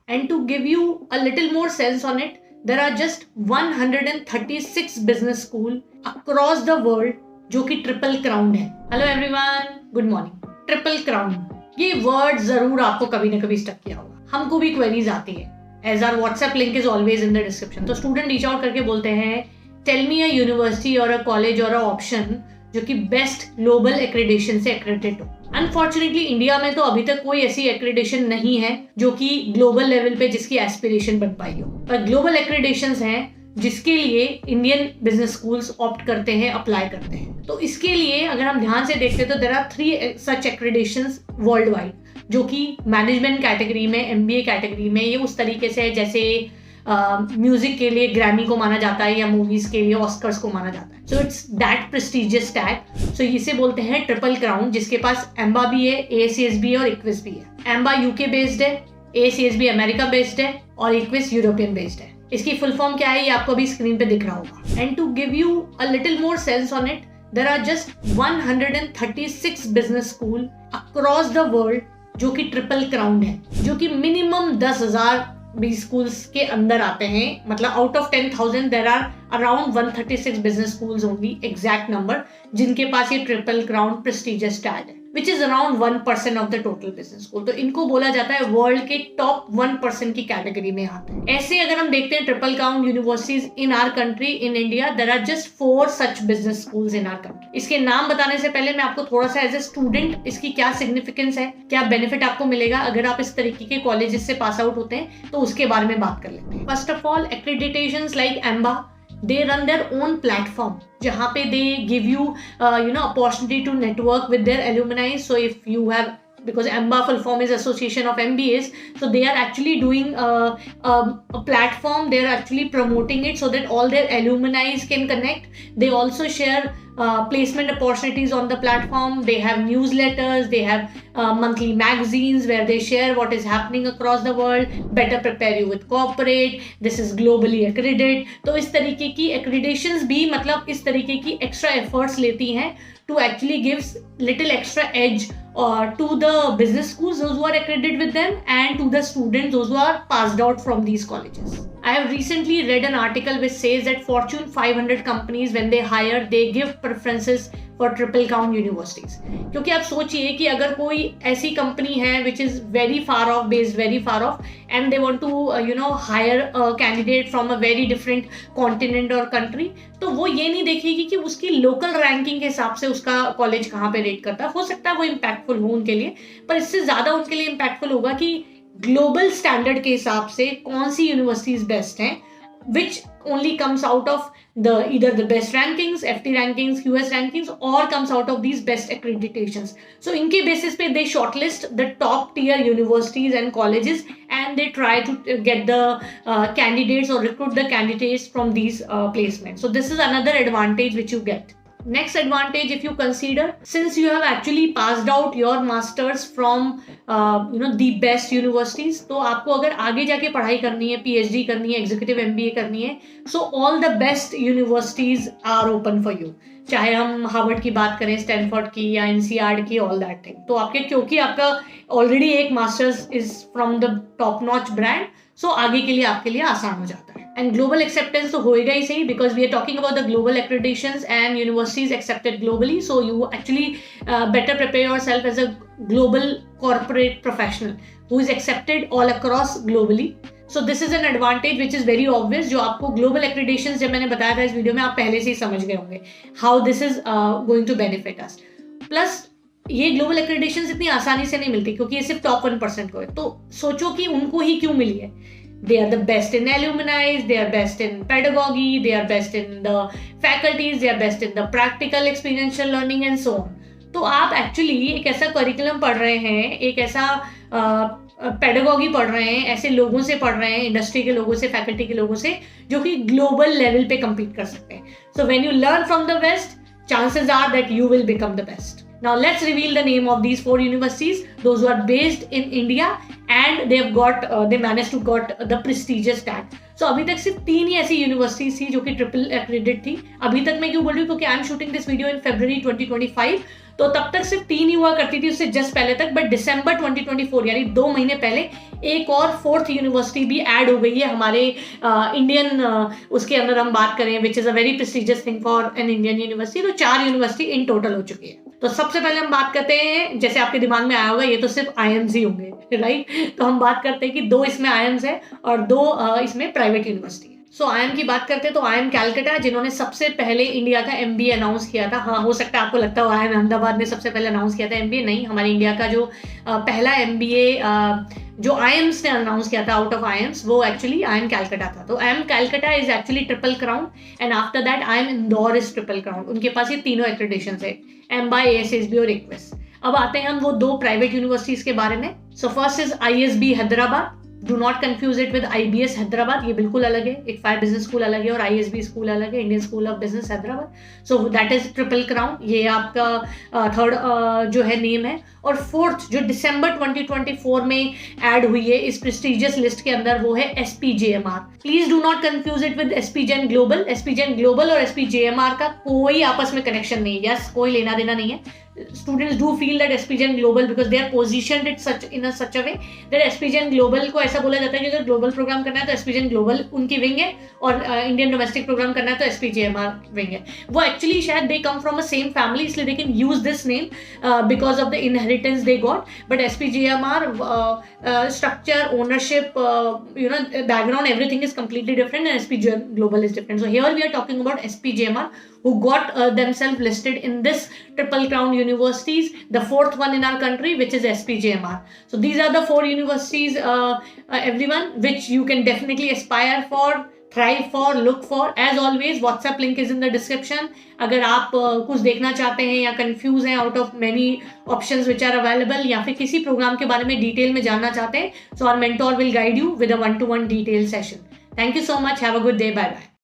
And to give you a little more sense on it, there are just 136 business school across the world जो कि triple crown है. Hello everyone, good morning. Triple crown, ये word जरूर आपको कभी ना कभी स्टक किया होगा. हमको भी क्वेरीज आती है. As our WhatsApp link is always in the description. तो स्टूडेंट रीच आउट करके बोलते हैं, टेल मी अ यूनिवर्सिटी और अ कॉलेज और अ ऑप्शन जो कि बेस्ट ग्लोबल एक्रेडिटेशन से एक्रेडिटेड हो. अनफॉर्चुनेटली इंडिया में तो अभी तक कोई ऐसी एक्रेडिटेशन नहीं है जो कि ग्लोबल लेवल पे जिसकी एस्पिरेशन बन पाई हो. पर ग्लोबल एक्रेडिटेशंस हैं जिसके लिए इंडियन बिजनेस स्कूल्स ऑप्ट करते हैं, अप्लाई करते हैं. तो इसके लिए अगर हम ध्यान से देखते हैं तो there are 3 such accreditations world wide, जो कि मैनेजमेंट कैटेगरी में, एमबीए कैटेगरी में. ये उस तरीके से है जैसे म्यूजिक के लिए ग्रैमी को माना जाता है या मूवीज के लिए ऑस्कर्स को माना जाता है. So it's that prestigious tag. So इसे बोलते हैं ट्रिपल क्राउन, जिसके पास एम्बा भी है, एसीएस भी है और इक्विस भी है. एम्बा यूके बेस्ड है, एसीएस अमेरिका बेस्ड है और इक्विस यूरोपियन बेस्ड है. इसकी फुल फॉर्म क्या है ये आपको अभी स्क्रीन पे दिख रहा होगा. And to give you a little more sense on it, there are just 136 business school across the world जो कि ट्रिपल क्राउन है, जो कि मिनिमम 10,000 भी स्कूल्स के अंदर आते हैं. मतलब out of 10,000 there are around 136 business schools only, exact number, जिनके पास ये ट्रिपल क्राउन प्रेस्टिजियस टैग है, which is around 1% of the total business school. तो इनको बोला जाता है वर्ल्ड के टॉप 1% की कैटेगरी में आते हैं. ऐसे अगर हम देखते हैं triple crown universities in our country, in India there are just 4 such business schools in our country. इसके नाम बताने से पहले मैं आपको थोड़ा सा एज ए स्टूडेंट इसकी क्या सिग्निफिकेंस है, क्या बेनिफिट आपको मिलेगा अगर आप इस तरीके के कॉलेजेस से पास आउट होते हैं, तो उसके बारे में बात कर लेते हैं. First of all, accreditations like AMBA, they run their own platform जहाँ पे they give you opportunity to network with their alumni. So if you have, because EMBA full form is Association of MBAs, so they are actually doing a platform, they are actually promoting it so that all their alumni can connect. They also share placement opportunities on the platform. They have newsletters, they have monthly magazines where they share what is happening across the world, better prepare you with corporate, this is globally accredited. तो इस तरीके की accreditations भी मतलब इस तरीके की extra efforts लेती हैं to actually gives little extra edge to the business schools, those who are accredited with them, and to the students, those who are passed out from these colleges. I have recently read an article which says that Fortune 500 companies, when they hire, they give preferences for triple crown universities. क्योंकि आप सोचिए कि अगर कोई ऐसी company है which is very far off, based very far off, and they want to hire a candidate from a very different continent or country, तो वो ये नहीं देखेगी कि उसकी लोकल रैंकिंग के हिसाब से उसका कॉलेज कहाँ पे रेट करता है. हो सकता है वो इम्पैक्टफुल हो उनके लिए, पर इससे ज्यादा उनके लिए इम्पैक्टफुल होगा कि ग्लोबल स्टैंडर्ड के हिसाब से कौन सी यूनिवर्सिटीज बेस्ट हैं, which only comes out of either the best rankings, FT rankings, QS rankings, or comes out of these best accreditations. So इनके basis पे they shortlist the top tier universities and colleges, and they try to get the candidates or recruit the candidates from these placements. So this is another advantage which you get. Next advantage, if you consider, since you have actually passed out your masters from the best universities, तो आपको अगर आगे जाके पढ़ाई करनी है, PhD करनी है, एग्जीक्यूटिव MBA करनी है, so all the best universities are open for you. चाहे हम हार्वर्ड की बात करें, स्टैनफोर्ड की या NCERT की, all that thing. तो आपके क्योंकि आपका ऑलरेडी एक master's is from the top notch brand, so आगे के लिए आपके लिए आसान हो जाता है. एंड ग्लोबल एक्सेप्टेंस तो होएगा ही सही, because we are talking about the global accreditations and universities accepted globally. So you actually better prepare yourself as a global corporate professional who is accepted all across globally. So this is an advantage which is very obvious, जो आपको global एक्रेडिटेशंस जब मैंने बताया था इस video में, आप पहले से ही समझ गए होंगे how this is going to benefit us. Plus ये ग्लोबल एक्रेडिटेशंस इतनी आसानी से नहीं मिलती क्योंकि ये सिर्फ टॉप 1% को है. तो सोचो कि उनको ही क्यों मिली है. They are the best in alumni, they are best in pedagogy, they are best in the faculties, they are best in the practical experiential learning and so on. तो आप एक्चुअली एक ऐसा करिकुलम पढ़ रहे हैं, एक ऐसा पेडागॉजी पढ़ रहे हैं, ऐसे लोगों से पढ़ रहे हैं, इंडस्ट्री के लोगों से, फैकल्टी के लोगों से, जो कि ग्लोबल लेवल पे compete कर सकते हैं. So when you learn from the best, chances are that you will become the best. Now let's reveal the name of these 4 universities, those who are based in India and they managed to got the prestigious tag. So अभी तक सिर्फ 3 ही ऐसी universities थी जो कि triple accredit थी. अभी तक मैं क्यों बोल रही हूँ, क्योंकि I am shooting this video in February 2025. तो तब तक सिर्फ 3 ही हुआ करती थी, उससे जस्ट पहले तक, बट दिसंबर 2024 यानी 2 महीने पहले एक और 4th यूनिवर्सिटी भी ऐड हो गई है हमारे इंडियन उसके अंदर हम बात करें, which is a very prestigious thing for an Indian university. तो 4 यूनिवर्सिटी इन टोटल हो चुकी है। तो सबसे पहले हम बात करते हैं, जैसे आपके दिमाग में आया होगा ये तो सिर्फ आईएम्स ही होंगे, राइट? तो हम बात करते हैं कि 2 इसमें आईएम्स है और 2 इसमें प्राइवेट यूनिवर्सिटी है। सो आईएम की बात करते हैं तो आईएम कैलकाटा, जिन्होंने सबसे पहले इंडिया का एमबीए अनाउंस किया था। हाँ, हो सकता है आपको लगता हो आईएम अहमदाबाद ने सबसे पहले अनाउंस किया था एमबीए, नहीं, हमारे इंडिया का जो पहला एमबीए जो आईएम्स ने अनाउंस किया था आउट ऑफ आईएम्स, वो एक्चुअली आईएम कैलकाटा था। तो IIM Calcutta is actually triple crown and after that IIM Indore is triple crown. उनके पास ये तीनों एक्रेडिटेशंस है, एमबाई, एएसएसबी और इक्विस। अब आते हैं हम वो 2 प्राइवेट यूनिवर्सिटीज के बारे में। So first is ISB Hyderabad. Do not confuse it with IBS Hyderabad, ये बिल्कुल अलग है। ICFAI बिजनेस स्कूल अलग है और आईएसबी स्कूल अलग है, Indian school of business Hyderabad. So that is triple crown, ये आपका थर्ड जो है नेम है। और 4th जो दिसंबर 2024 में ऐड हुई है इस प्रेस्टिजियस लिस्ट के अंदर, वो है SPJMR। Please do not confuse it with SPGen global. SPGen global और SPJMR का कोई आपस में कनेक्शन नहीं है, यस, कोई लेना देना नहीं है। Students do feel that SPGen Global because they are positioned it in such a way that SPGen Global को ऐसा बोला जाता है कि अगर ग्लोबल प्रोग्राम करना है तो SPGen Global उनकी विंग है और इंडियन डोमेस्टिक प्रोग्राम करना है तो SPJMR विंग है। वो एक्चुअली शायद they come from a same family, इसलिए they can use this name because of the inheritance they got. But SPJMR structure, ownership, background, everything is completely different, and SPGen Global is different. So here we are talking about SPJMR, who got themselves listed in this Triple Crown universities, the 4th one in our country, which is SPJMR. So these are the 4 universities, everyone, which you can definitely aspire for, thrive for, look for. As always, WhatsApp link is in the description. अगर आप कुछ देखना चाहते हैं या confuse हैं out of many options which are available, या फिर किसी प्रोग्राम के बारे में डिटेल में जानना चाहते हैं, so our mentor will guide you with a 1-to-1 detail session. Thank you so much, have a good day, bye bye.